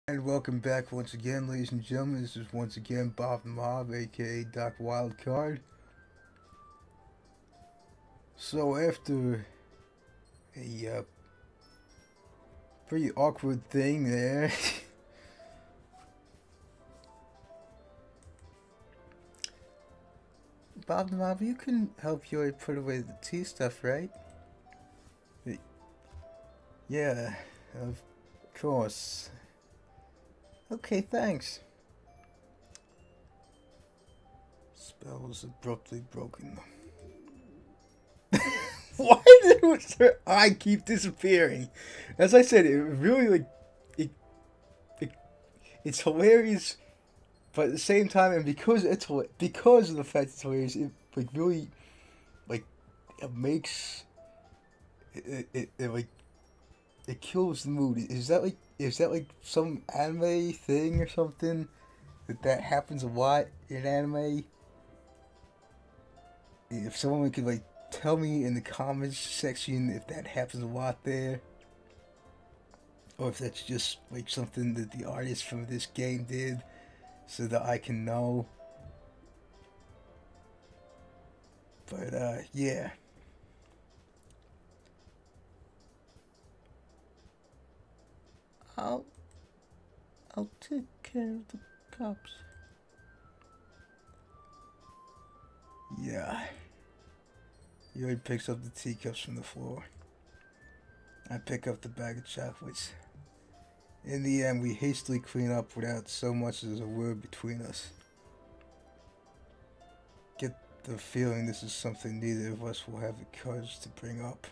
And welcome back once again, ladies and gentlemen. This is once again Bob the Mob, aka Doc Wildcard. So after a pretty awkward thing there, Bob the Mob, you can help Yuri put away the tea stuff, right? Yeah, of course. Okay, thanks. Spell was abruptly broken. Why does her eye keep disappearing? As I said, it really it it's hilarious, but at the same time, and because of the fact it's hilarious, it really like it makes it kills the mood. Is that like some anime thing or something that happens a lot in anime? If someone could tell me in the comments section if that happens a lot there, or if that's just something that the artist from this game did, so that I can know. But yeah. I'll I'll take care of the cops. Yeah. Yuri picks up the teacups from the floor. I pick up the bag of chocolates. In the end, we hastily clean up without so much as a word between us. Get the feeling this is something neither of us will have the courage to bring up.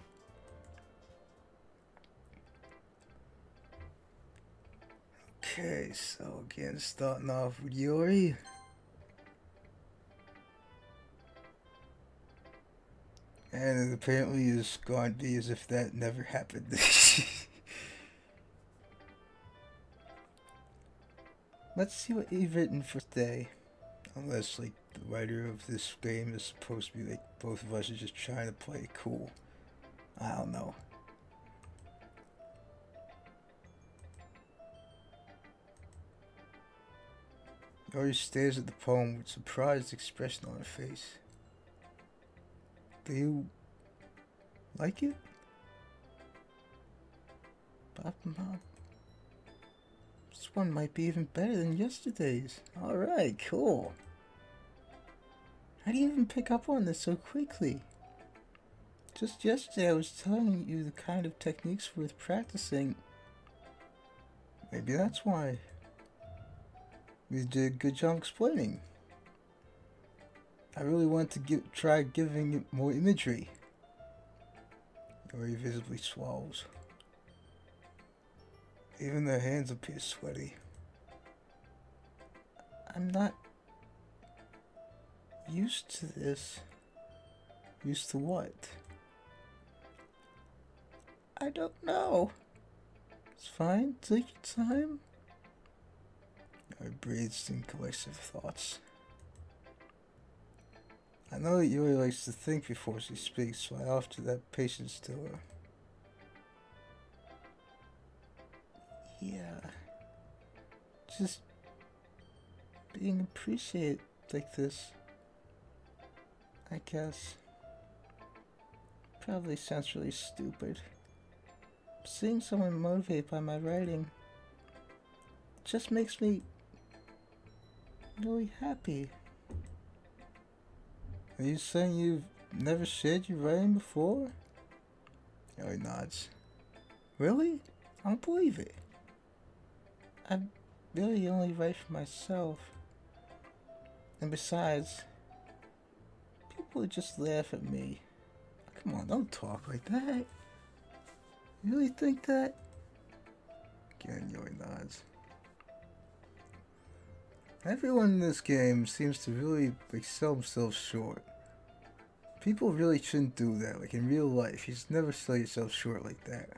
Okay, so again, starting off with Yuri. And it apparently is going to be as if that never happened. Let's see what you've written for today. Unless, the writer of this game is supposed to be, both of us are just trying to play it cool. I don't know. Yori stares at the poem with surprised expression on her face. Do you like it? Bob and Bob. This one might be even better than yesterday's. Alright, cool. How do you even pick up on this so quickly? Just yesterday I was telling you the kind of techniques worth practicing. Maybe that's why. You did a good job explaining. I really want to try giving it more imagery. Yori visibly swallows. Even their hands appear sweaty. I'm not used to this. Used to what? I don't know. It's fine. Take your time. I breathes in collective thoughts. I know that Yuri likes to think before she speaks, so I offer that patience to her. Yeah. Just being appreciated like this, I guess. Probably sounds really stupid. Seeing someone motivated by my writing just makes me really happy. Are you saying you've never shared your writing before? Yuri nods. Really? I don't believe it. I really only write for myself. And besides, people would just laugh at me. Come on, don't talk like that. You really think that? Again, Yuri nods. Everyone in this game seems to really sell themselves short. People really shouldn't do that. In real life, you just never sell yourself short like that.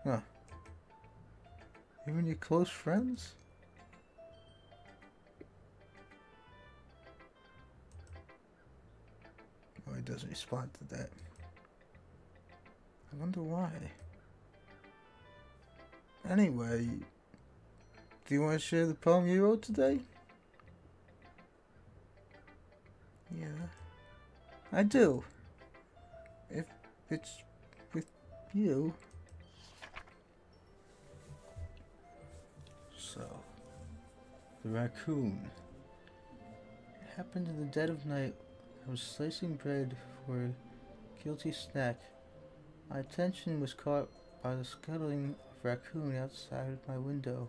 Huh. Even your close friends? Oh, he doesn't respond to that. I wonder why. Anyway, do you want to share the poem you wrote today? Yeah, I do. If it's with you. So, the raccoon. It happened in the dead of night. I was slicing bread for a guilty snack. My attention was caught by the scuttling of a raccoon outside my window.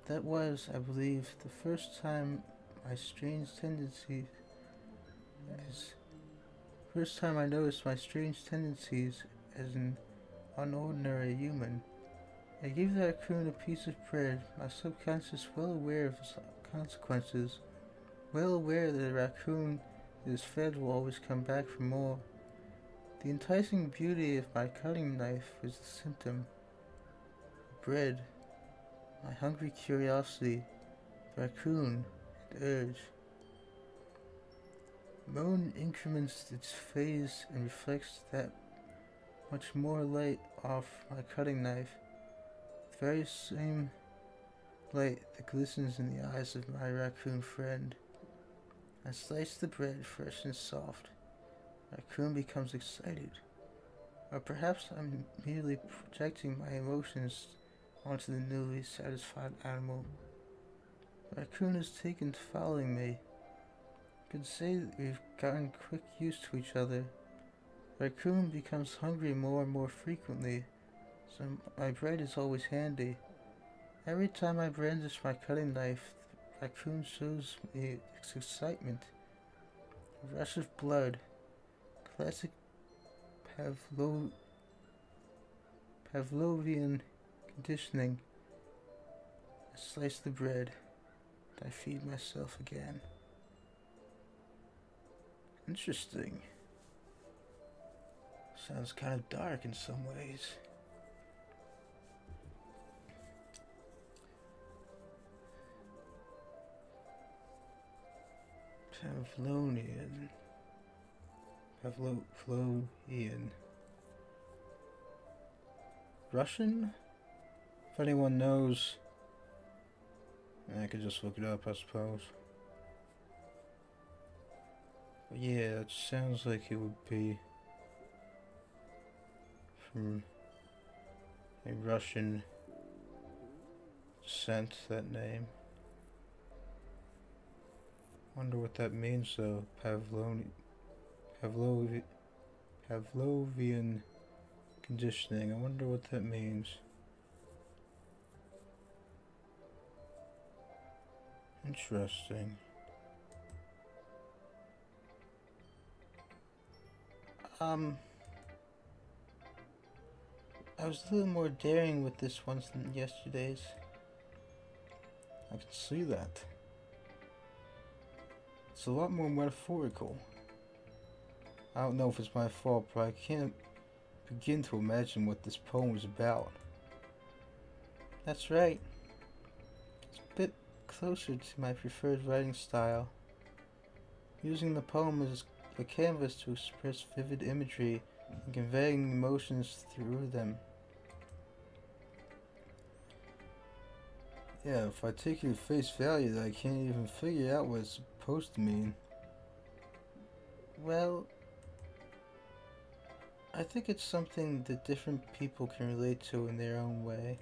That was, I believe, the first time my strange tendencies as first time I noticed my strange tendencies as an unordinary human. I gave the raccoon a piece of bread, my subconscious well aware of its consequences, well aware that a raccoon that is fed will always come back for more. The enticing beauty of my cutting knife was the symptom. Bread, my hungry curiosity, the raccoon, and urge. Moan increments its phase and reflects that much more light off my cutting knife. The very same light that glistens in the eyes of my raccoon friend. I slice the bread fresh and soft. Raccoon becomes excited. Or perhaps I'm merely projecting my emotions onto the newly satisfied animal. Raccoon is taken to following me. I could say that we've gotten quick used to each other. Raccoon becomes hungry more and more frequently, so my bread is always handy. Every time I brandish my cutting knife, the raccoon shows me its excitement. A rush of blood, classic Pavlovian conditioning. I slice the bread, and I feed myself again. Interesting. Sounds kind of dark in some ways. Pavlovian. Russian? If anyone knows, I could just look it up, I suppose. But yeah, it sounds like it would be from a Russian descent, that name. Wonder what that means though. Pavlovian conditioning. I wonder what that means. Interesting. I was a little more daring with this one than yesterday's. I can see that. It's a lot more metaphorical. I don't know if it's my fault, but I can't begin to imagine what this poem is about. That's right. It's a bit closer to my preferred writing style. Using the poem as a canvas to express vivid imagery and conveying emotions through them. Yeah, if I take it at face value, I can't even figure out what it's supposed to mean. Well, I think it's something that different people can relate to in their own way.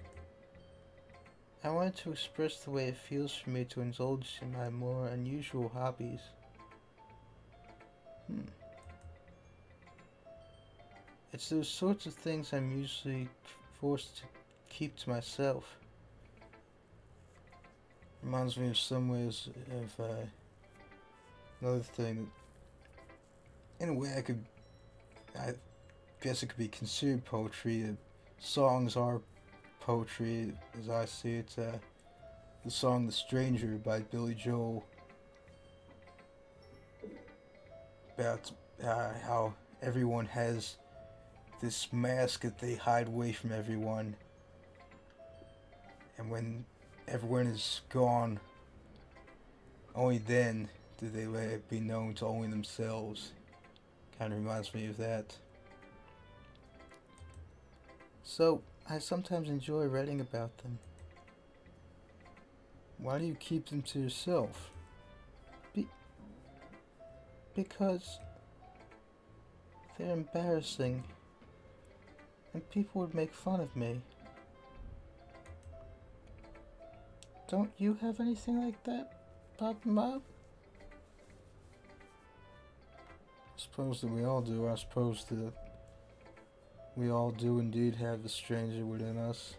I wanted to express the way it feels for me to indulge in my more unusual hobbies. It's those sorts of things I'm usually forced to keep to myself. Reminds me of some ways of another thing that, in a way, I guess it could be considered poetry. Songs are poetry, as I see it. The song "The Stranger" by Billy Joel, about how everyone has this mask that they hide away from everyone, and when everyone is gone, only then do they let it be known to only themselves. Kind of reminds me of that. So, I sometimes enjoy writing about them. Why do you keep them to yourself? Be because they're embarrassing, and people would make fun of me. Don't you have anything like that, Bob and Bob? I suppose that we all do. I suppose that we all do indeed have the stranger within us.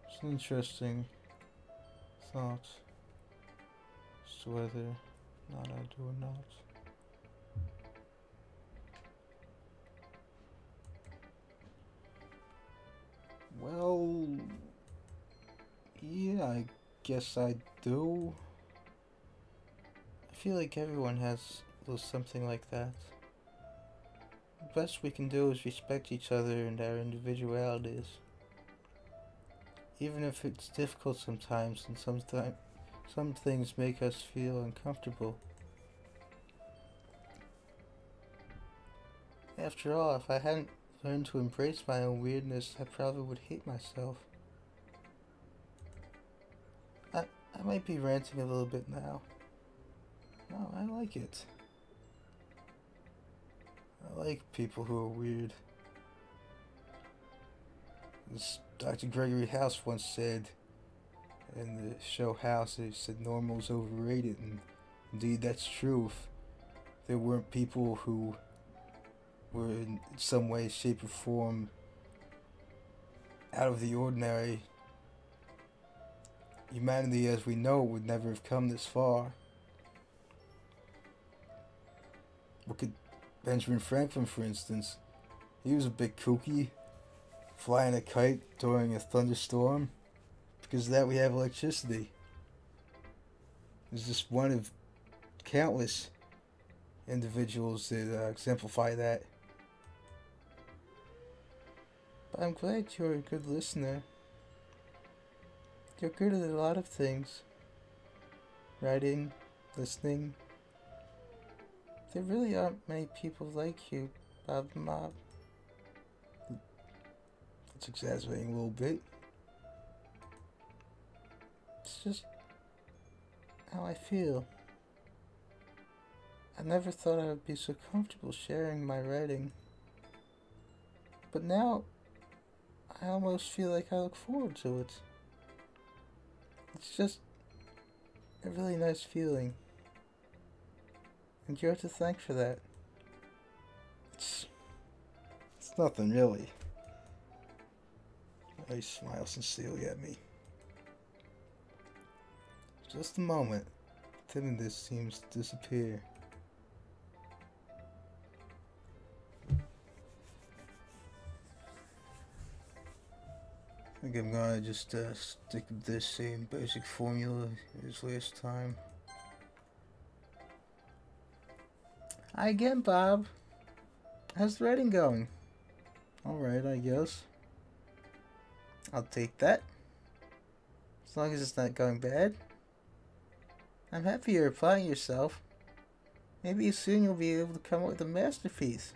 It's an interesting thought as to whether or not I do or not. Well, yeah, I guess I do. I feel like everyone has a little something like that. The best we can do is respect each other and our individualities. Even if it's difficult sometimes and some things make us feel uncomfortable. After all, if I hadn't learned to embrace my own weirdness, I probably would hate myself. I might be ranting a little bit now. No, I like it. I like people who are weird. As Dr. Gregory House once said in the show House, he said normal is overrated, and indeed that's true. If there weren't people who were in some way, shape, or form out of the ordinary, humanity as we know it would never have come this far. Look at Benjamin Franklin, for instance. He was a bit kooky, flying a kite during a thunderstorm. Because of that we have electricity. He's just one of countless individuals that exemplify that. But I'm glad you're a good listener. You're good at a lot of things. Writing, listening. There really aren't many people like you, Bob and Bob. That's exaggerating a little bit. It's just how I feel. I never thought I would be so comfortable sharing my writing. But now, I almost feel like I look forward to it. It's just a really nice feeling. And you're to thank for that. It's nothing really. He smiles sincerely at me. Just a moment, timidness seems to disappear. I think I'm gonna just stick with this same basic formula as last time. Hi again, Bob. How's the writing going? Alright, I guess. I'll take that. As long as it's not going bad. I'm happy you're applying yourself. Maybe soon you'll be able to come up with a masterpiece.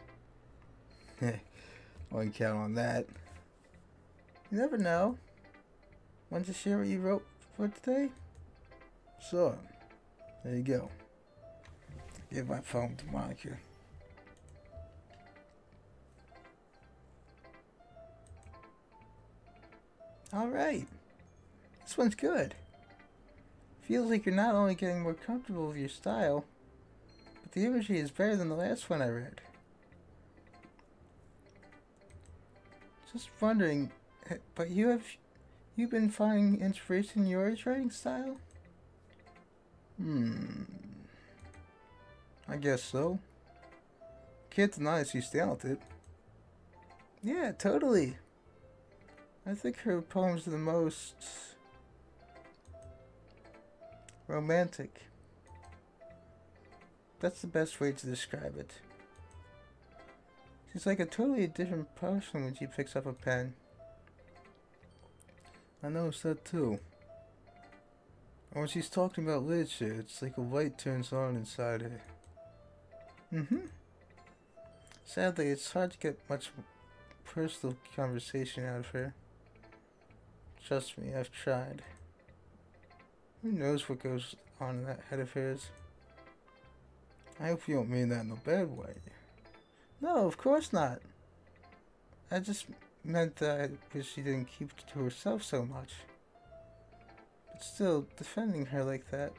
I wouldn't count on that. You never know. Want to share what you wrote for today? So, there you go. Give my phone to Monica. Alright. This one's good. Feels like you're not only getting more comfortable with your style, but the imagery is better than the last one I read. Just wondering, but you've been finding inspiration in your writing style? I guess so. Can't deny she's talented. Yeah, totally. I think her poems are the most romantic. That's the best way to describe it. She's like a totally different person when she picks up a pen. I noticed that too. And when she's talking about literature, it's like a light turns on inside her. Sadly, it's hard to get much personal conversation out of her. Trust me, I've tried. Who knows what goes on in that head of hers? I hope you don't mean that in a bad way. No, of course not. I just meant that I wish she didn't keep it to herself so much. But still, defending her like that.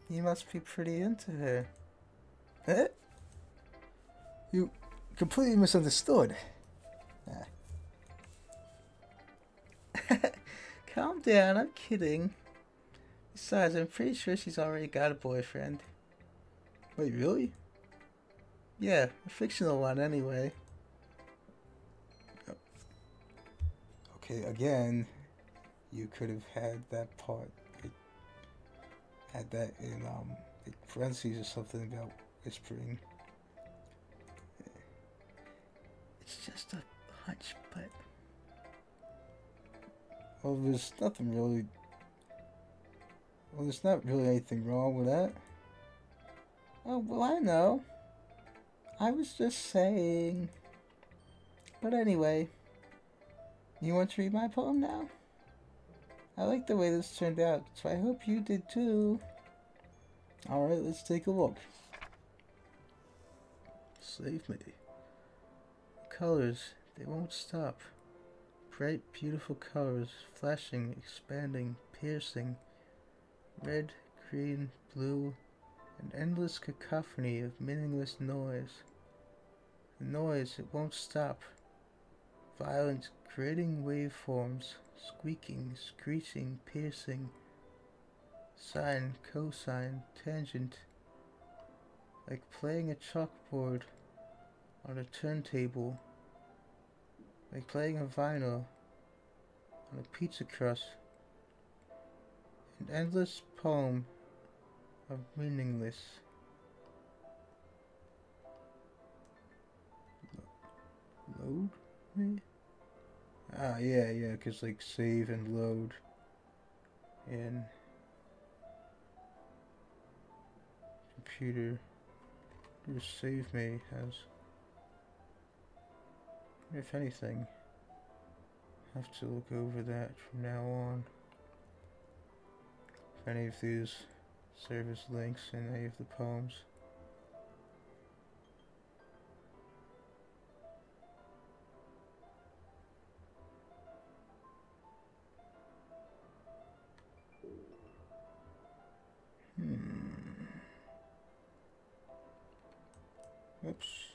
You must be pretty into her. Eh? You completely misunderstood. Calm down, I'm kidding. Besides, I'm pretty sure she's already got a boyfriend. Wait, really? Yeah, a fictional one anyway. Okay, again, you could have had that part, had that in like parentheses or something about whispering. It's just a hunch, but well, there's nothing really. Well, there's not really anything wrong with that. Oh, well, I know. I was just saying. But anyway, you want to read my poem now? I like the way this turned out, so I hope you did too. Alright, let's take a look. Save me. Colors, they won't stop. Bright, beautiful colors, flashing, expanding, piercing. Red, green, blue, an endless cacophony of meaningless noise. The noise, it won't stop. Violent, creating waveforms, squeaking, screeching, piercing. Sine, cosine, tangent. Like playing a chalkboard on a turntable. Like playing a vinyl on a pizza crust. An endless poem of meaningless. Load me? Ah, yeah, cause like save and load. And computer. Just save me has. If anything, I have to look over that from now on. If any of these service links in any of the poems. Oops.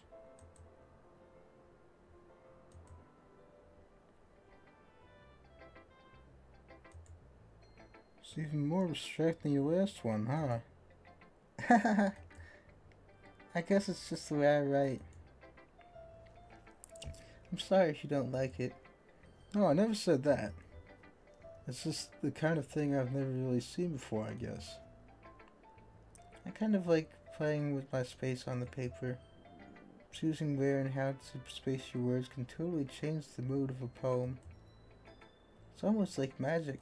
It's even more abstract than your last one, huh? I guess it's just the way I write. I'm sorry if you don't like it. No, I never said that. It's just the kind of thing I've never really seen before, I guess. I kind of like playing with my space on the paper. Choosing where and how to space your words can totally change the mood of a poem. It's almost like magic.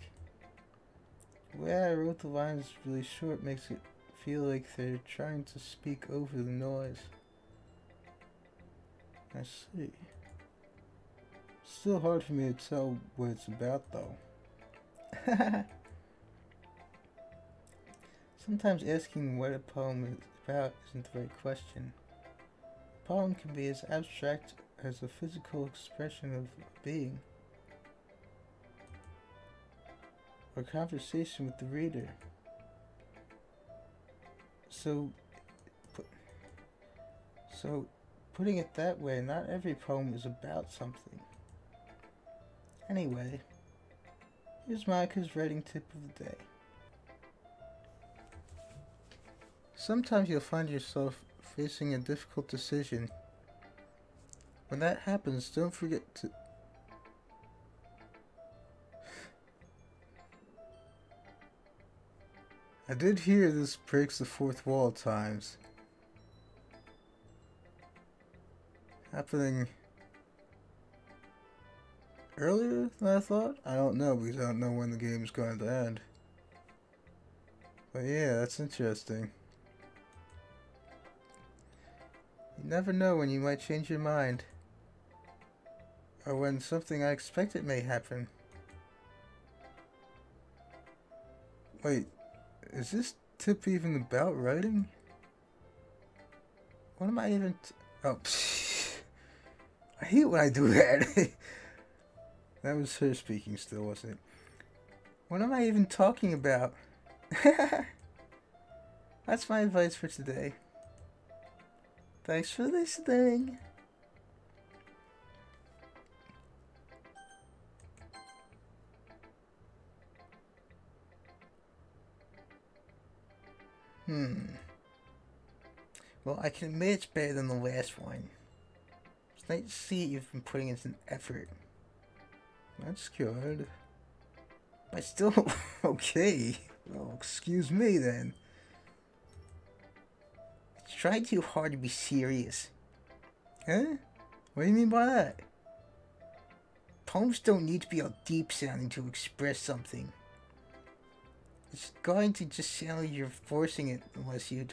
The way I wrote the lines really short makes it feel like they're trying to speak over the noise. I see. Still hard for me to tell what it's about, though. Sometimes asking what a poem is about isn't the right question. A poem can be as abstract as a physical expression of being, or conversation with the reader. So putting it that way, not every poem is about something. Anyway, here's Monica's writing tip of the day. Sometimes you'll find yourself facing a difficult decision. When that happens, don't forget to... I did hear this breaks the fourth wall at times. Happening earlier than I thought? I don't know because I don't know when the game's going to end. But yeah, that's interesting. You never know when you might change your mind. Or when something unexpected may happen. Wait, is this tip even about writing? What am I even... Oh, psh. I hate when I do that. That was her speaking still, wasn't it? What am I even talking about? That's my advice for today. Thanks for listening. Well, I can admit it's better than the last one. It's nice to see you've been putting in some effort. That's good. But still, okay. Well, excuse me then. It's trying too hard to be serious. Huh? What do you mean by that? Poems don't need to be all deep sounding to express something. It's going to just sound like you're forcing it unless you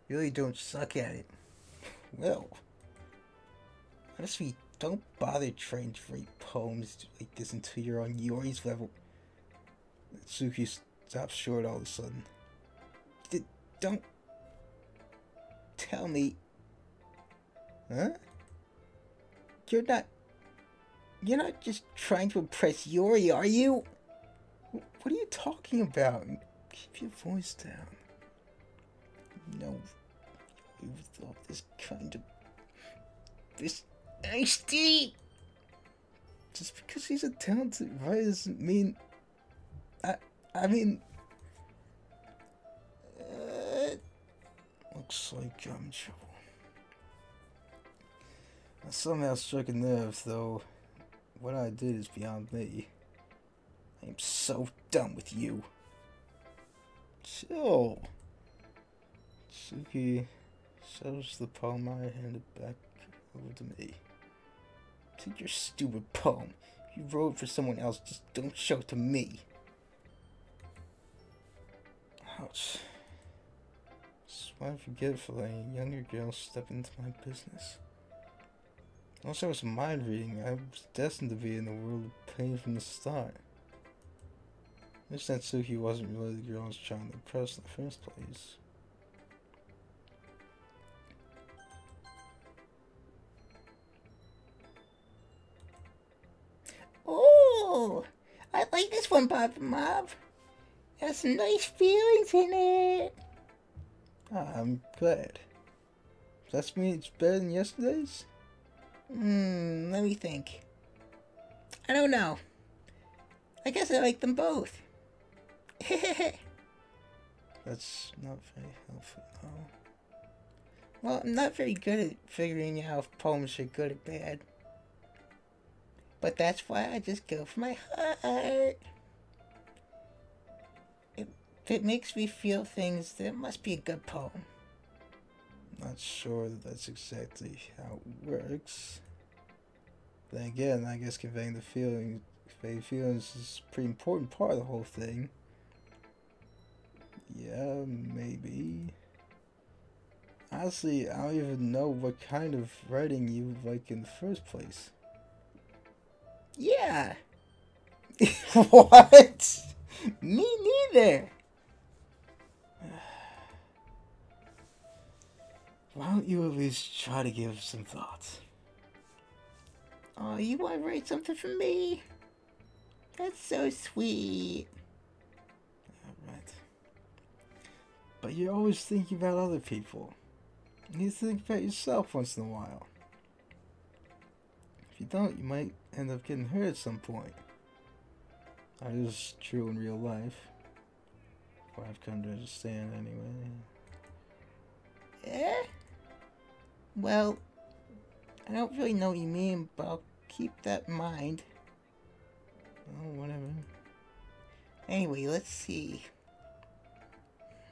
really don't suck at it. Well, honestly, don't bother trying to write poems like this until you're on Yori's level. Suki stops short all of a sudden. Don't tell me. Huh? You're not just trying to impress Yori, are you? What are you talking about? Keep your voice down. No, you thought this angsty. Just because he's a talented writer doesn't mean. I mean. Looks like I'm in trouble. I somehow struck a nerve, though. What I did is beyond me. I am so done with you. Chill. Suki shows the poem I handed back over to me. Take your stupid poem. If you wrote for someone else, just don't show it to me. Ouch. That's why I forget for letting a younger girl step into my business. Once I was mind reading, I was destined to be in the world of pain from the start. I wish that Suki wasn't really the girl I was trying to impress in the first place. Oh, I like this one, Papa Mob. It has some nice feelings in it. I'm glad. Does that mean it's better than yesterday's? Let me think. I don't know. I guess I like them both. That's not very helpful, no. Well, I'm not very good at figuring out if poems are good or bad. But that's why I just go for my heart. If it makes me feel things, then it must be a good poem. Not sure that that's exactly how it works. Then again, I guess conveying feelings is a pretty important part of the whole thing. Yeah, maybe. Honestly, I don't even know what kind of writing you like in the first place. Yeah. What? Me neither. Why don't you at least try to give some thoughts? Oh, you want to write something for me? That's so sweet. Alright. But you're always thinking about other people. You need to think about yourself once in a while. If you don't, you might end up getting hurt at some point. That is true in real life. What I've come to understand anyway. Eh? Well, I don't really know what you mean, but I'll keep that in mind. Oh, whatever. Anyway, let's see.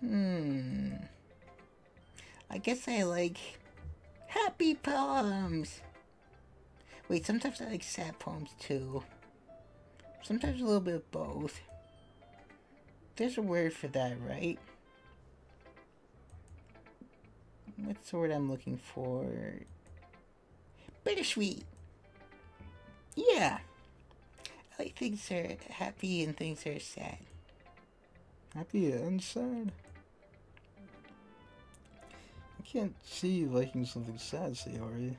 I guess I like happy poems. Wait, sometimes I like sad poems too. Sometimes a little bit of both. There's a word for that, right? What's the word I'm looking for? Bittersweet. Yeah. I like things that are happy and things that are sad. Happy and sad? I can't see you liking something sad, Sayori.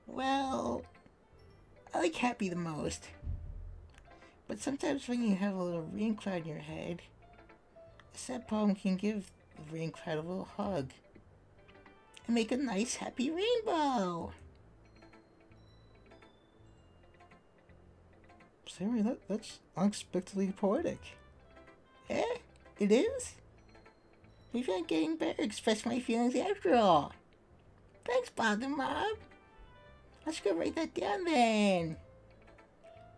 Well, I like happy the most. But sometimes when you have a little rain cloud in your head, a sad poem can give the rain cloud a little hug and make a nice happy rainbow. Sayori, that's unexpectedly poetic. Eh? It is? Maybe I'm getting better to express my feelings after all. Thanks, Bob the Mob. Let's go write that down then.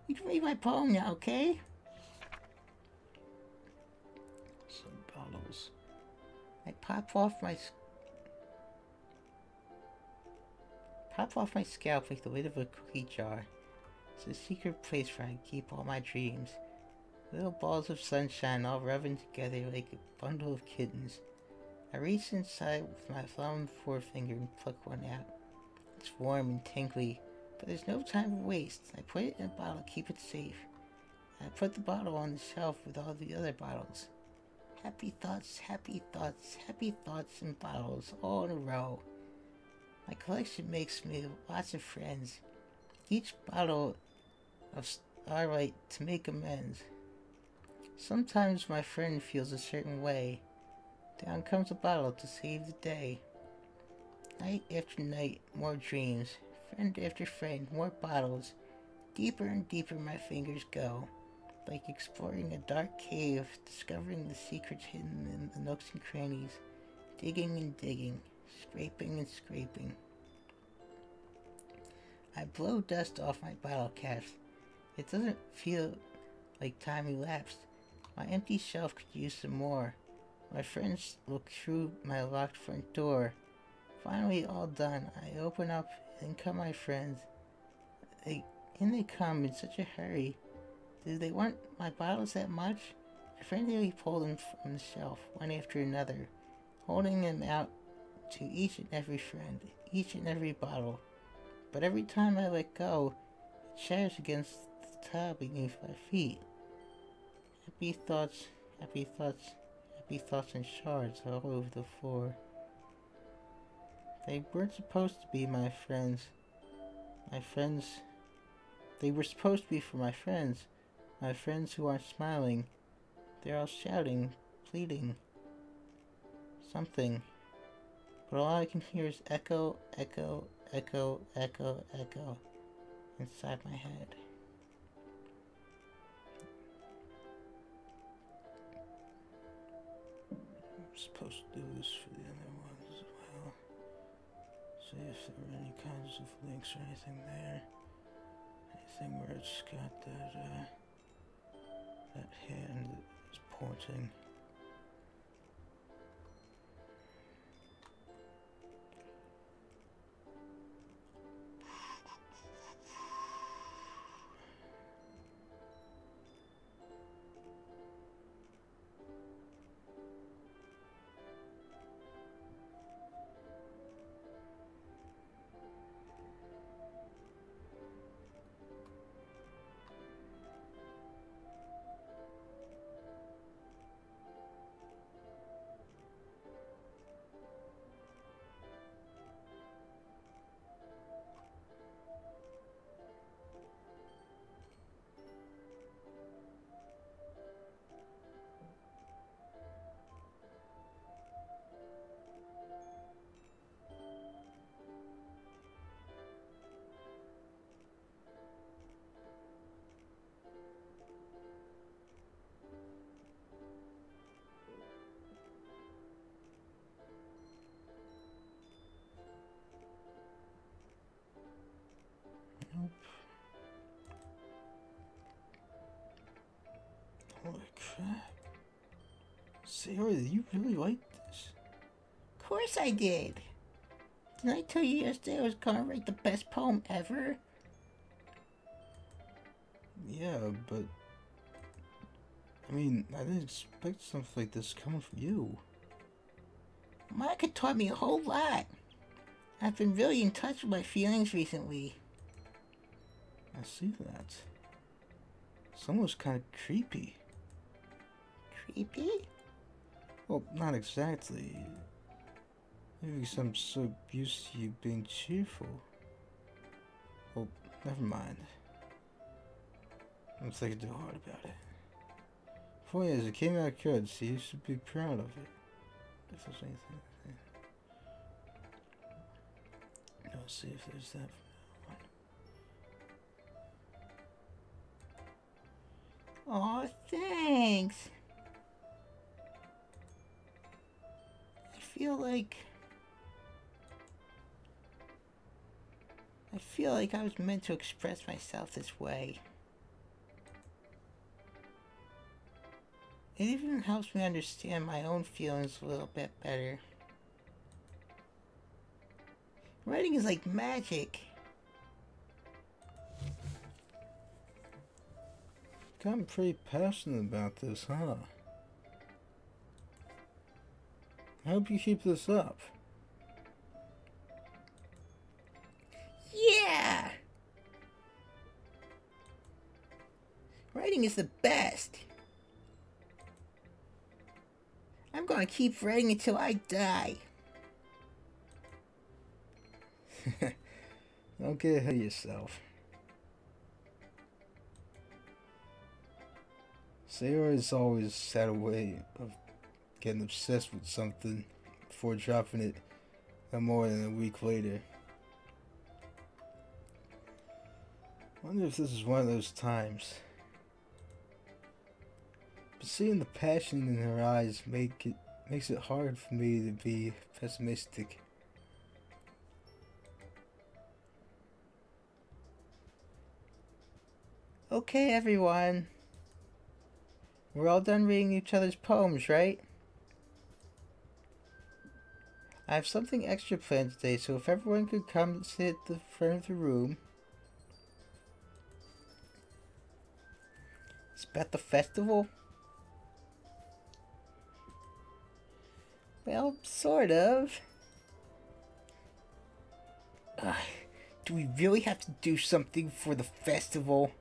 You can read my poem now, okay? Some bottles. I pop off my scalp like the lid of a cookie jar. It's a secret place where I keep all my dreams. Little balls of sunshine all rubbing together like a bundle of kittens. I reach inside with my thumb and forefinger and pluck one out. It's warm and tingly, but there's no time to waste. I put it in a bottle to keep it safe. I put the bottle on the shelf with all the other bottles. Happy thoughts, happy thoughts, happy thoughts in bottles, all in a row. My collection makes me lots of friends. Each bottle of starlight to make amends. Sometimes my friend feels a certain way. Down comes a bottle to save the day. Night after night, more dreams. Friend after friend, more bottles. Deeper and deeper my fingers go. Like exploring a dark cave, discovering the secrets hidden in the nooks and crannies. Digging and digging, scraping and scraping. I blow dust off my bottle caps. It doesn't feel like time elapsed. My empty shelf could use some more. My friends look through my locked front door. Finally all done, I open up, in come my friends. In they come in such a hurry. Do they want my bottles that much? I frantically pulled them from the shelf, one after another, holding them out to each and every friend, each and every bottle. But every time I let go, it shatters against the tile beneath my feet. Happy thoughts, happy thoughts, happy thoughts in shards all over the floor. They weren't supposed to be my friends. They were supposed to be for my friends who aren't smiling. They're all shouting, pleading, something. But all I can hear is echo, echo, echo, echo, echo inside my head. I'm supposed to do this for the other ones as well. See if there were any kinds of links or anything there. Anything where it's got that hand that is pointing. Nope. Holy crap. Sayori, you really liked this? Of course I did. Didn't I tell you yesterday I was gonna write the best poem ever? Yeah, but... I mean, I didn't expect something like this coming from you. Monica taught me a whole lot. I've been really in touch with my feelings recently. I see that. It's almost kind of creepy. Creepy? Well, not exactly. Maybe I'm so used to you being cheerful. Well, never mind. I'm thinking too hard about it. Point is, it came out good, so you should be proud of it. If there's anything. Let's see if there's that from now on. Aw, thanks! I feel like I was meant to express myself this way. It even helps me understand my own feelings a little bit better. Writing is like magic. I'm pretty passionate about this, huh? I hope you keep this up. Yeah! Writing is the best. I'm gonna keep writing until I die. Don't get ahead of yourself. Sayori's always had a way of getting obsessed with something before dropping it no more than a week later. I wonder if this is one of those times. But seeing the passion in her eyes makes it hard for me to be pessimistic. Okay, everyone. We're all done reading each other's poems, right? I have something extra planned today, so if everyone could come and sit at the front of the room. It's about the festival? Well, sort of. Do we really have to do something for the festival?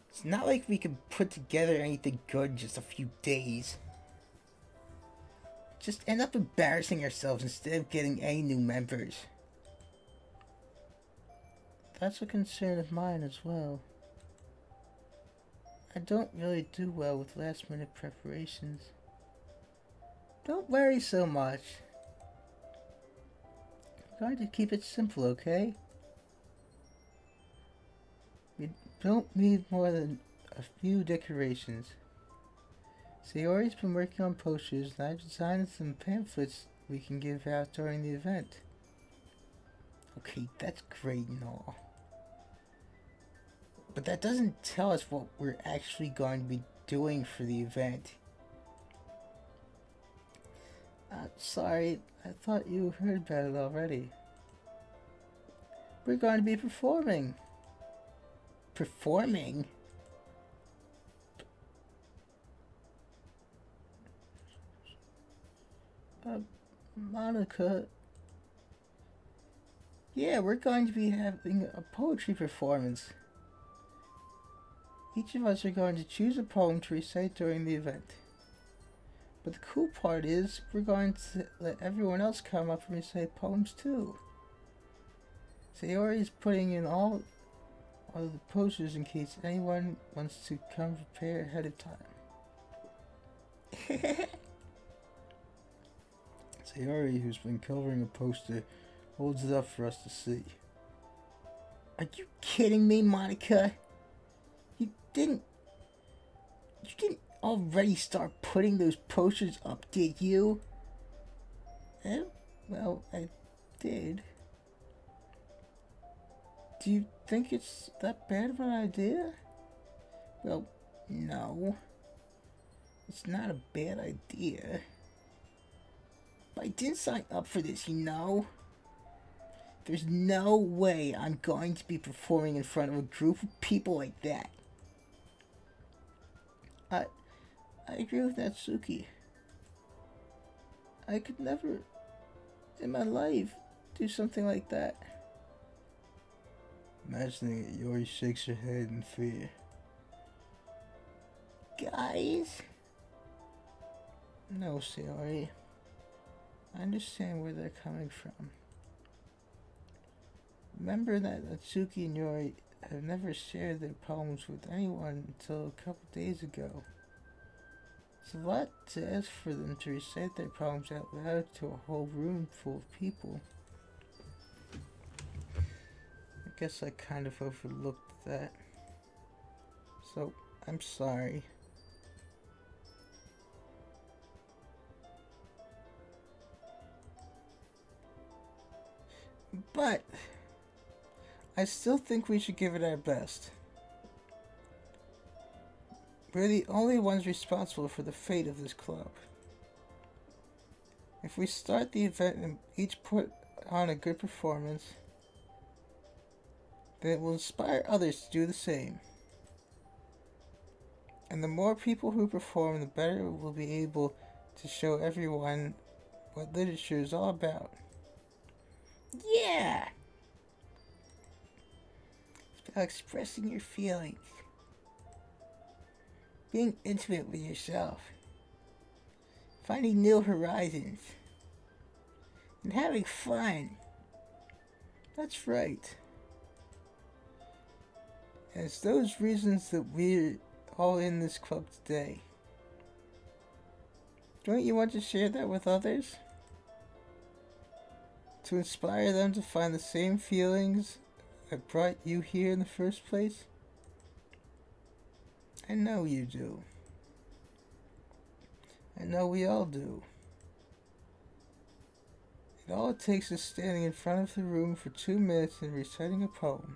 It's not like we can put together anything good in just a few days. Just end up embarrassing ourselves instead of getting any new members. That's a concern of mine as well. I don't really do well with last minute preparations. Don't worry so much. I'm going to keep it simple, okay? We don't need more than a few decorations. Sayori's been working on posters, and I've designed some pamphlets we can give out during the event. Okay, that's great and all. But that doesn't tell us what we're actually going to be doing for the event. Sorry, I thought you heard about it already. We're going to be performing. Performing? Monica. Yeah, we're going to be having a poetry performance. Each of us are going to choose a poem to recite during the event. But the cool part is, we're going to let everyone else come up and recite poems too. Sayori is putting in all of the posters in case anyone wants to come prepare ahead of time. Sayori, who's been covering a poster, holds it up for us to see. Are you kidding me, Monica? You didn't already start putting those posters up, did you? Well, I did. Do you think it's that bad of an idea? Well, no. It's not a bad idea. But I didn't sign up for this, you know? There's no way I'm going to be performing in front of a group of people like that. I agree with Natsuki. I could never in my life do something like that. Imagining it, Yori shakes her head in fear. Guys? No, Sayori. I understand where they're coming from. Remember that Natsuki and Yori have never shared their problems with anyone until a couple days ago. It's a lot to ask for them to recite their problems out loud to a whole room full of people. I guess I kind of overlooked that. So, I'm sorry. But I still think we should give it our best. We're the only ones responsible for the fate of this club. If we start the event and each put on a good performance, then it will inspire others to do the same. And the more people who perform, the better we'll be able to show everyone what literature is all about. Yeah! It's about expressing your feelings. Being intimate with yourself. Finding new horizons. And having fun. That's right. And it's those reasons that we're all in this club today. Don't you want to share that with others? To inspire them to find the same feelings that brought you here in the first place? I know you do. I know we all do. And all it takes is standing in front of the room for 2 minutes and reciting a poem.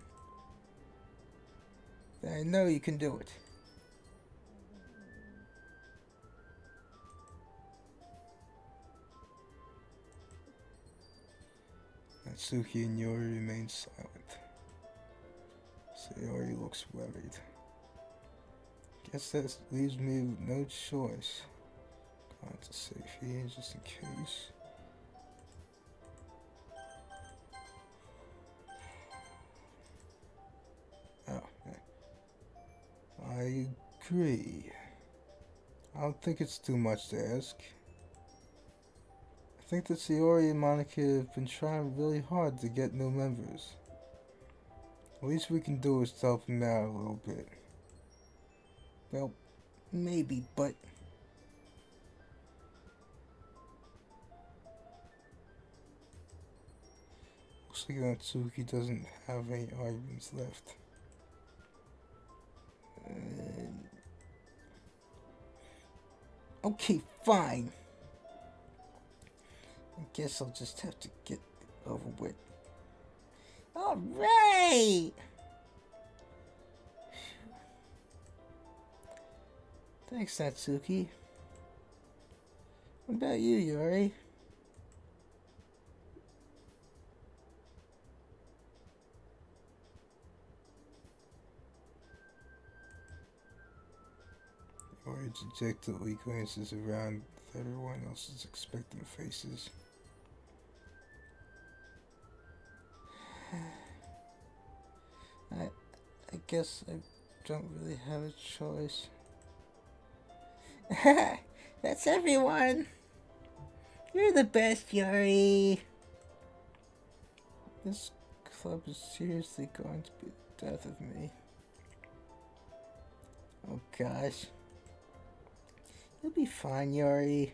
Then I know you can do it. Natsuki and Yori remain silent. Sayori looks worried. Guess that leaves me with no choice. Going to save here just in case. Oh, yeah. I agree. I don't think it's too much to ask. I think that Sayori and Monica have been trying really hard to get new members. The least we can do is to help them out a little bit. Well, maybe, but... Looks like Natsuki doesn't have any arguments left. Okay, fine. I guess I'll just have to get it over with. Alright! Thanks, Natsuki. What about you, Yori? Yori dejectedly glances around at everyone else's expectant faces. I guess I don't really have a choice. That's everyone. You're the best, Yori. This club is seriously going to be the death of me. Oh gosh. You'll be fine, Yori.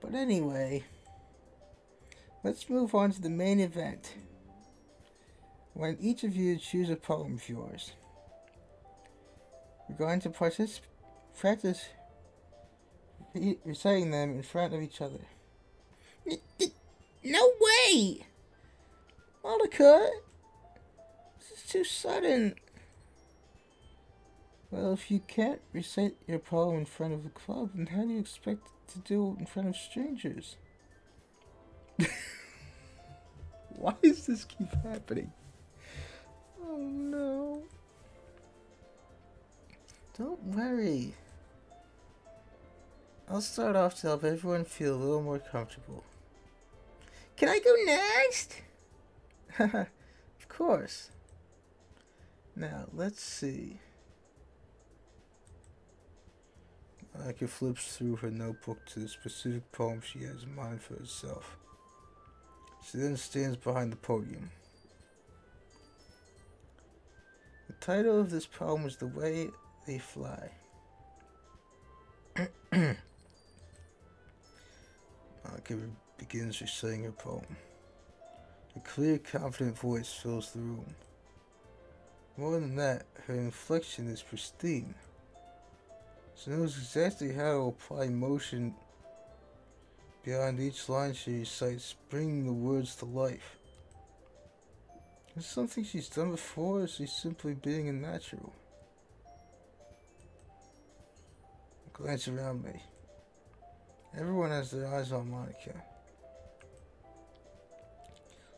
But anyway, let's move on to the main event. When each of you choose a poem of yours. We're going to practice reciting them in front of each other. No way! Monica! This is too sudden. Well, if you can't recite your poem in front of the club, then how do you expect to do it in front of strangers? Why does this keep happening? Oh no. Don't worry. I'll start off to help everyone feel a little more comfortable. Can I go next? Of course. Now, let's see. Monica flips through her notebook to the specific poem she has in mind for herself. She then stands behind the podium. The title of this poem is The Way They Fly. Monica begins reciting her poem. A clear, confident voice fills the room. More than that, her inflection is pristine. She knows exactly how to apply motion beyond each line she recites, bringing the words to life. Is this something she's done before, or is she simply being a natural? I glance around me. Everyone has their eyes on Monica.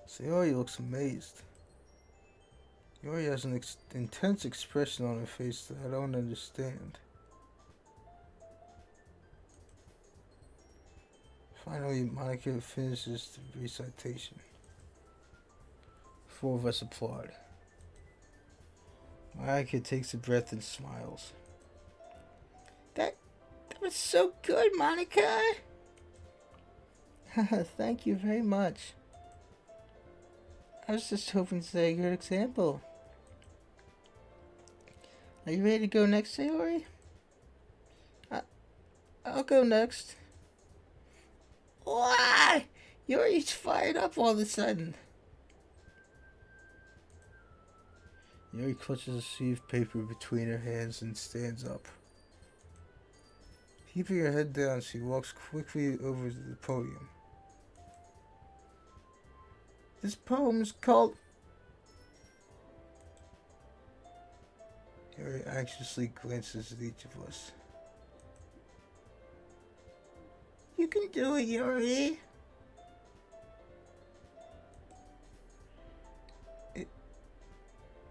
Sayori looks amazed. Yori has an intense expression on her face that I don't understand. Finally, Monica finishes the recitation. 4 of us applaud. Monica takes a breath and smiles. That was so good, Monica! Thank you very much. I was just hoping to set a good example. Are you ready to go next, Sayori? I'll go next. Why? Yori's fired up all of a sudden. Yori clutches a sheet of paper between her hands and stands up. Keeping her head down, she walks quickly over to the podium. This poem is called... Yori anxiously glances at each of us. You can do it, Yori.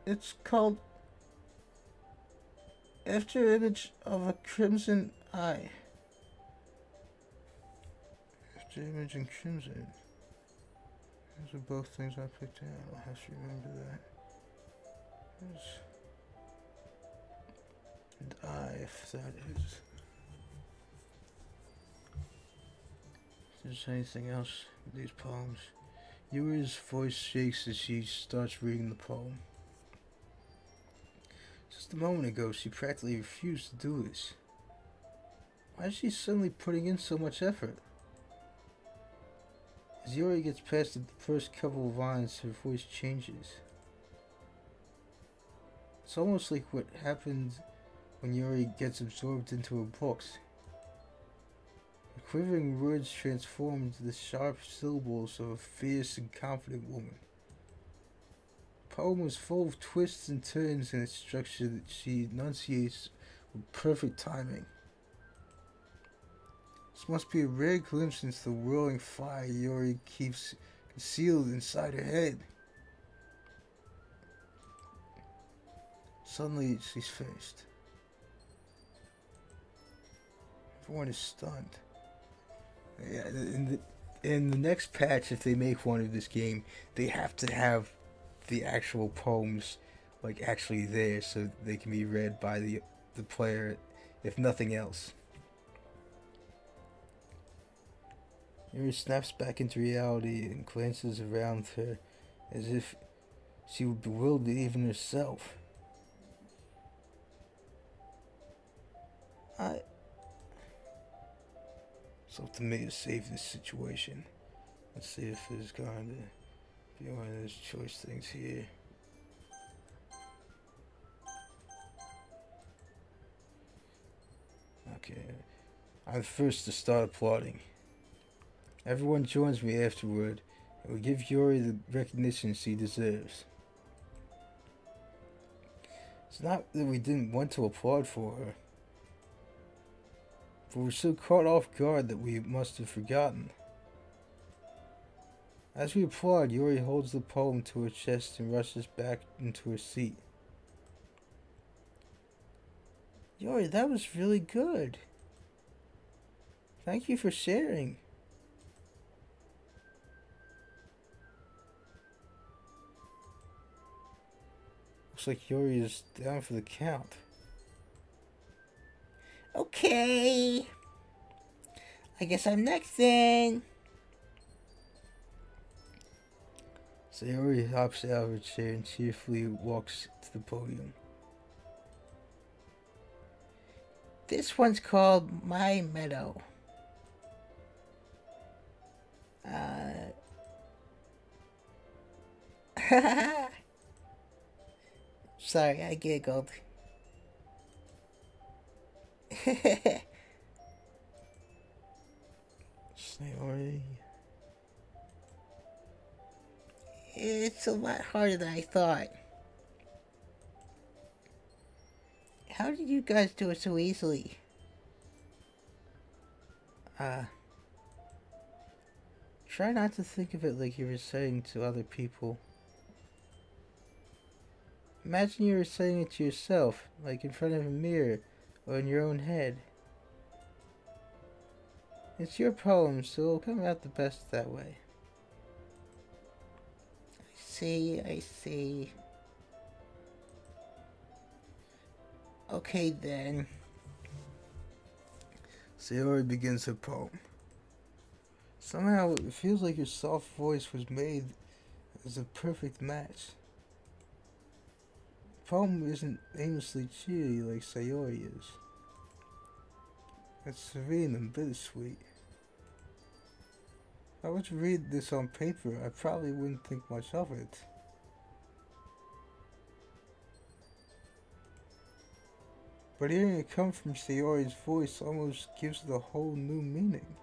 It's called After Image of a Crimson Eye. After Image and Crimson. Those are both things I picked out. I'll have to remember that. And I, if that is. If there's anything else with these poems. Yuri's voice shakes as she starts reading the poem. Just a moment ago, she practically refused to do this. Why is she suddenly putting in so much effort? As Yuri gets past the first couple of lines, her voice changes. It's almost like what happened when Yuri gets absorbed into her books. The quivering words transform into the sharp syllables of a fierce and confident woman. The poem was full of twists and turns in its structure that she enunciates with perfect timing. This must be a rare glimpse into the whirling fire Yuri keeps concealed inside her head. Suddenly, she's finished. Everyone is stunned. Yeah, in the next patch, if they make one of this game, they have to have the actual poems like actually there so they can be read by the player, if nothing else. Yuri snaps back into reality and glances around her as if she would bewilder even herself. It's up to me to save this situation. Let's see if there's going to be one of those choice things here. Okay, I'm first to start applauding. Everyone joins me afterward, and we give Yuri the recognition she deserves. It's not that we didn't want to applaud for her, but we're so caught off guard that we must have forgotten. As we applaud, Yuri holds the poem to her chest and rushes back into her seat. Yuri, that was really good. Thank you for sharing. Looks like Yori is down for the count. Okay. I guess I'm next then. Sayori hops out of her chair and cheerfully walks to the podium. This one's called My Meadow. Sorry, I giggled. Sayori. It's a lot harder than I thought. How did you guys do it so easily? Try not to think of it like you were saying to other people. Imagine you were saying it to yourself, like in front of a mirror or in your own head. It's your poem, so it'll come out the best that way. I see. Okay then. Sayori begins her poem. Somehow it feels like your soft voice was made as a perfect match. The poem isn't aimlessly cheery like Sayori is. It's serene and bittersweet. If I were to read this on paper, I probably wouldn't think much of it. But hearing it come from Sayori's voice almost gives it a whole new meaning.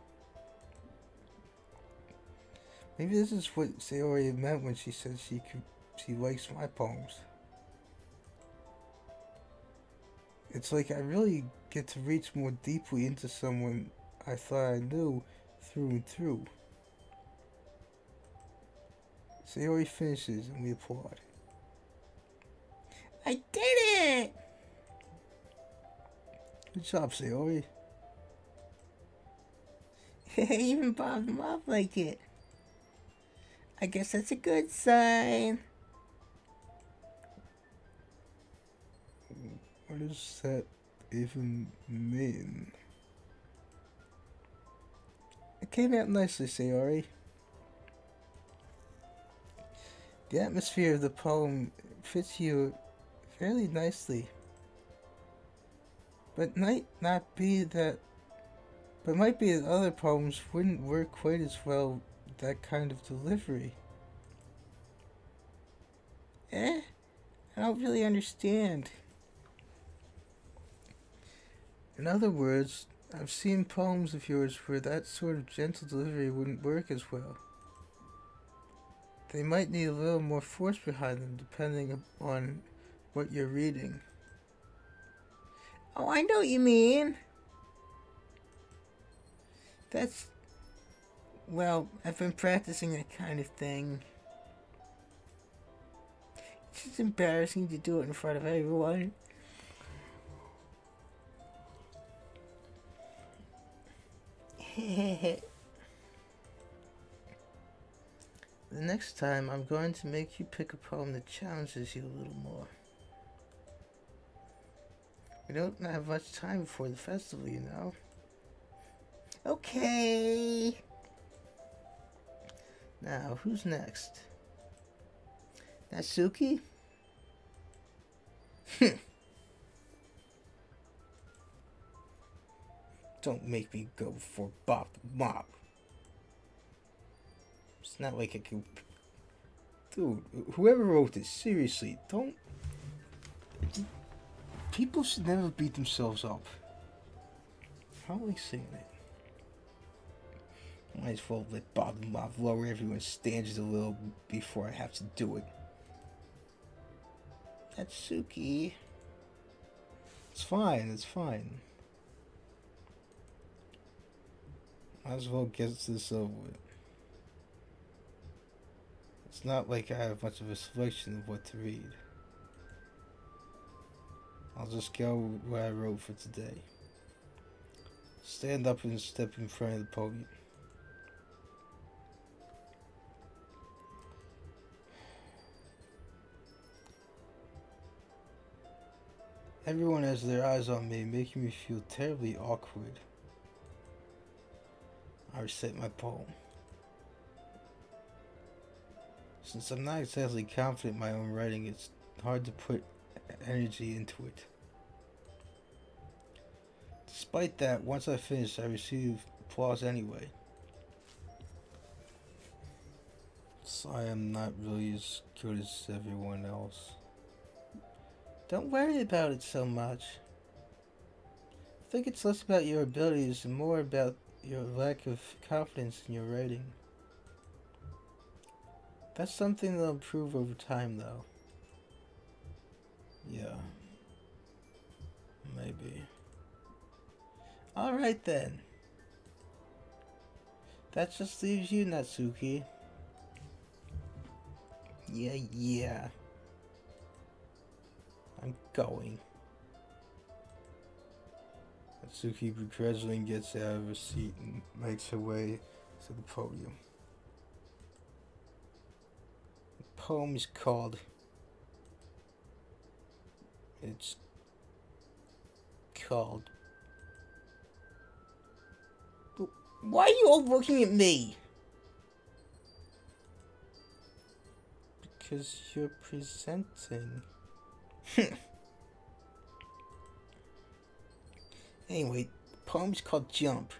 Maybe this is what Sayori meant when she said she likes my poems. It's like I really get to reach more deeply into someone I thought I knew through and through. Sayori finishes and we applaud. I did it! Good job, Sayori. Even Bob and Mom like it. I guess that's a good sign. What does that even mean? It came out nicely, Sayori. The atmosphere of the poem fits you fairly nicely. But might be that other poems wouldn't work quite as well with that kind of delivery. I don't really understand. In other words, I've seen poems of yours where that sort of gentle delivery wouldn't work as well. They might need a little more force behind them depending on what you're reading. Oh, I know what you mean. Well, I've been practicing that kind of thing. It's just embarrassing to do it in front of everyone. The next time, I'm going to make you pick a poem that challenges you a little more. We don't have much time before the festival, you know. Okay. Now, who's next? Natsuki? Don't make me go before Bob the Mob. It's not like I can... Dude, whoever wrote this, seriously, don't... People should never beat themselves up. How am I saying it? Might as well let Bob the Mob lower everyone's standards a little before I have to do it. Natsuki. It's fine, it's fine. Might as well get this over with. It's not like I have much of a selection of what to read. I'll just go with what I wrote for today. Stand up and step in front of the podium. Everyone has their eyes on me, making me feel terribly awkward. I recite my poem. Since I'm not exactly confident in my own writing, it's hard to put energy into it. Despite that, once I finish, I receive applause anyway. So I am not really as good as everyone else. Don't worry about it so much. I think it's less about your abilities and more about your lack of confidence in your writing. That's something that'll improve over time, though. Yeah. Maybe. Alright then. That just leaves you, Natsuki. Yeah. I'm going. Natsuki gradually gets out of her seat and makes her way to the podium. The poem is called... It's called... Why are you all looking at me? Because you're presenting. Anyway, the poem's called Jump.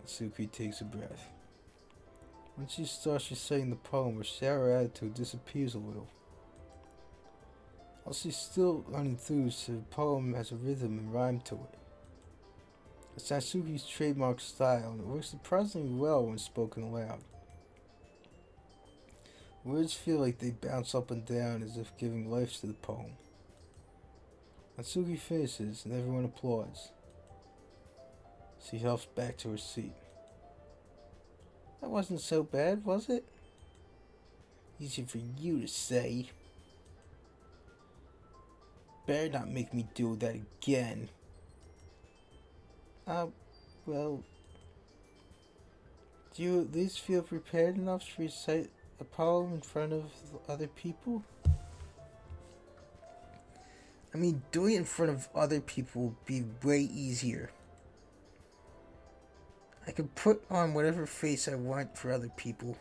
Natsuki takes a breath. When she starts reciting the poem, her sour attitude disappears a little. While she's still unenthused, the poem has a rhythm and rhyme to it. It's Natsuki's trademark style, and it works surprisingly well when spoken aloud. Words feel like they bounce up and down as if giving life to the poem. Natsuki finishes, and everyone applauds. She hops back to her seat. That wasn't so bad, was it? Easy for you to say. Better not make me do that again. Well... Do you at least feel prepared enough to recite a poem in front of other people? I mean, doing it in front of other people would be way easier. I could put on whatever face I want for other people.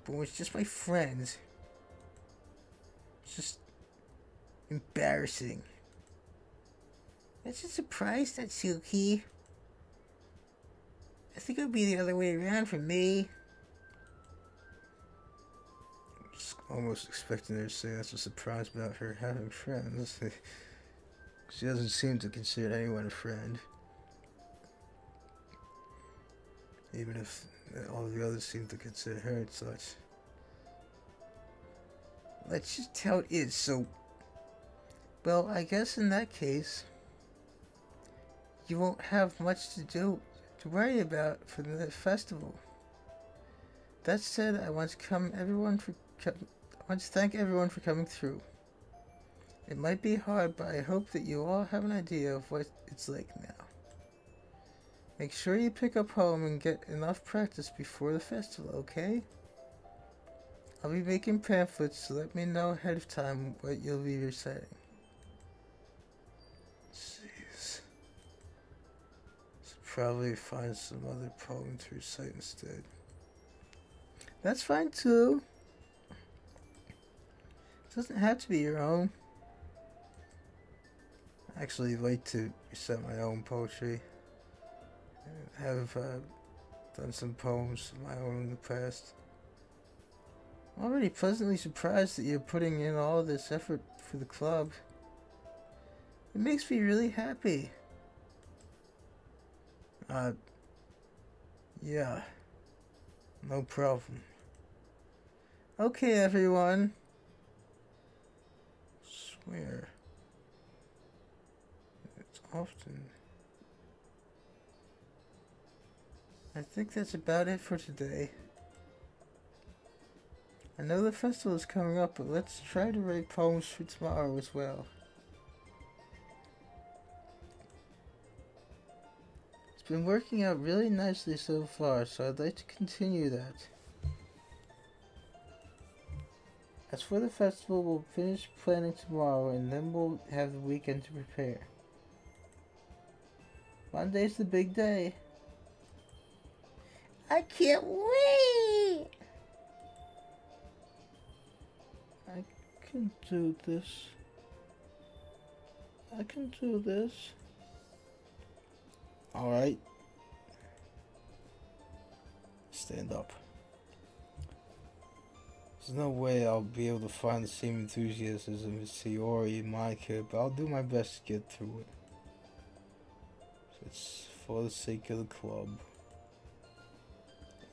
But when it's just my friends, it's just embarrassing. That's a surprise, Natsuki. I think it would be the other way around for me. I'm just almost expecting her to say that's a surprise about her having friends. She doesn't seem to consider anyone a friend. Even if all the others seem to consider her and such. Let's just how it is, so... Well, I guess in that case... You won't have much to worry about for the festival. That said, I want to thank everyone for coming through. It might be hard, but I hope that you all have an idea of what it's like now. Make sure you pick up home and get enough practice before the festival, okay? I'll be making pamphlets, so let me know ahead of time what you'll be reciting. Jeez. Should probably find some other poem to recite instead. That's fine too. It doesn't have to be your own. I actually like to recite my own poetry. I have done some poems of my own in the past. I'm already pleasantly surprised that you're putting in all this effort for the club. It makes me really happy. Yeah. No problem. Okay, everyone. Swear. It's often... I think that's about it for today. I know the festival is coming up, but let's try to write poems for tomorrow as well. been working out really nicely so far, so I'd like to continue that. As for the festival, we'll finish planning tomorrow, and then we'll have the weekend to prepare. Monday's the big day. I can't wait! I can do this. I can do this. Alright. Stand up. There's no way I'll be able to find the same enthusiasm as Sayori and Monica, but I'll do my best to get through it. So it's for the sake of the club.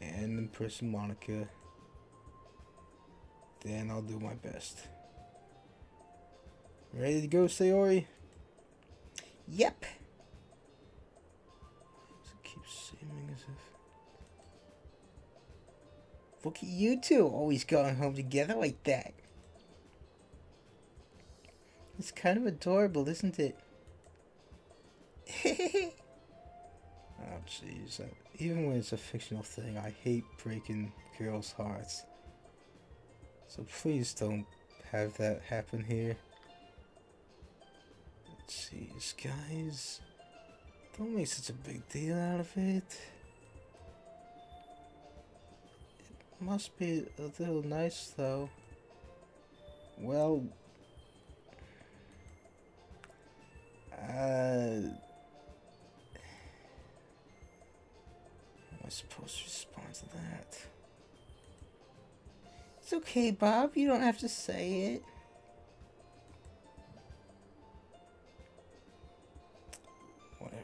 And impress Monica. Then I'll do my best. Ready to go, Sayori? Yep. It keeps seeming as if... Look at you two, always going home together like that. It's kind of adorable, isn't it? Oh, jeez. Even when it's a fictional thing, I hate breaking girls' hearts. So please don't have that happen here. Jeez, guys. Don't make such a big deal out of it. It must be a little nice, though. Well... How am I supposed to respond to that? It's okay, Bob. You don't have to say it. Whatever.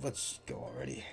Let's go already.